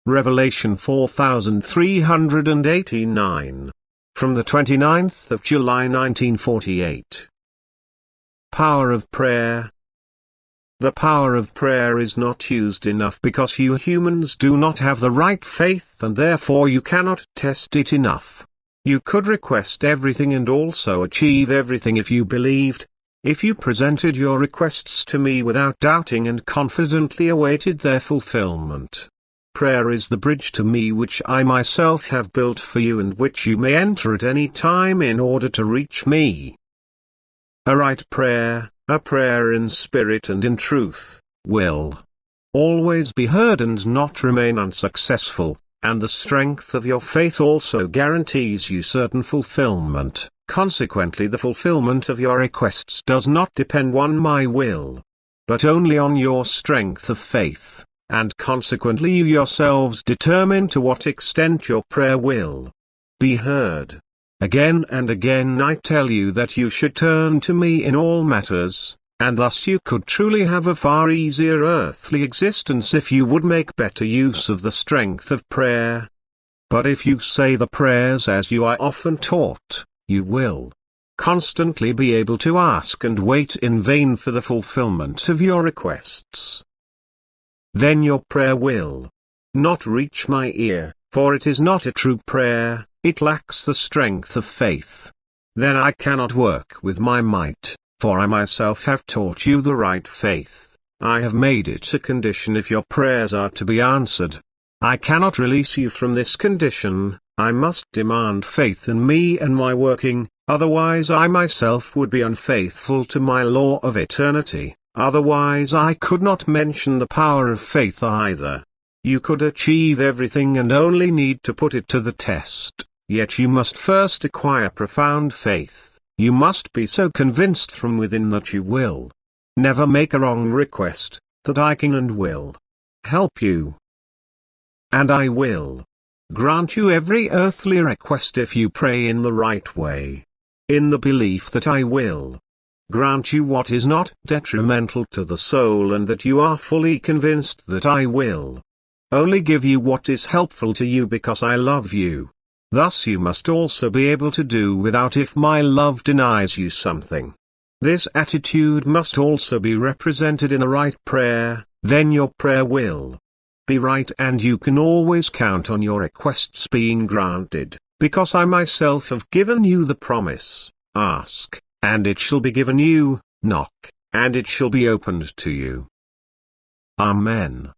Revelation 4389. From the 29th of July 1948. Power of prayer. The power of prayer is not used enough because you humans do not have the right faith and therefore you cannot test it enough. You could request everything and also achieve everything if you believed. If you presented your requests to me without doubting and confidently awaited their fulfillment. Prayer is the bridge to me which I myself have built for you and which you may enter at any time in order to reach me. A right prayer, a prayer in spirit and in truth, will always be heard and not remain unsuccessful, and the strength of your faith also guarantees you certain fulfillment. Consequently, the fulfillment of your requests does not depend on my will, but only on your strength of faith, and consequently you yourselves determine to what extent your prayer will be heard. Again and again I tell you that you should turn to me in all matters, and thus you could truly have a far easier earthly existence if you would make better use of the strength of prayer. But if you say the prayers as you are often taught, you will constantly be able to ask and wait in vain for the fulfillment of your requests. Then your prayer will not reach my ear, for it is not a true prayer, it lacks the strength of faith. Then I cannot work with my might, for I myself have taught you the right faith. I have made it a condition if your prayers are to be answered. I cannot release you from this condition, I must demand faith in me and my working, otherwise I myself would be unfaithful to my law of eternity. Otherwise I could not mention the power of faith either. You could achieve everything and only need to put it to the test, yet you must first acquire profound faith. You must be so convinced from within that you will never make a wrong request, that I can and will help you. And I will grant you every earthly request if you pray in the right way, in the belief that I will grant you what is not detrimental to the soul and that you are fully convinced that I will only give you what is helpful to you because I love you. Thus you must also be able to do without if my love denies you something. This attitude must also be represented in a right prayer, then your prayer will be right and you can always count on your requests being granted, because I myself have given you the promise, ask, and it shall be given you, knock, and it shall be opened to you. Amen.